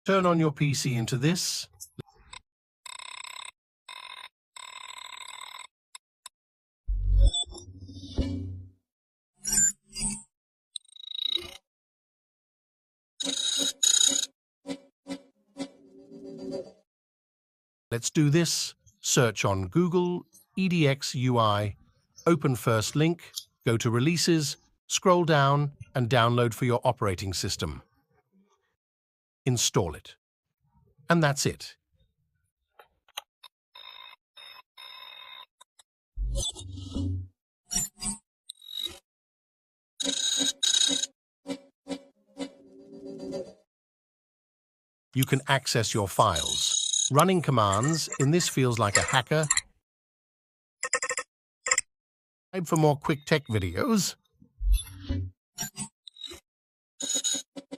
Turn on your PC into this. Let's do this. Search on Google, EDX UI, open first link, go to Releases, scroll down and download for your operating system. Install it. And that's it. You can access your files. Running commands in this feels like a hacker. Subscribe for more quick tech videos.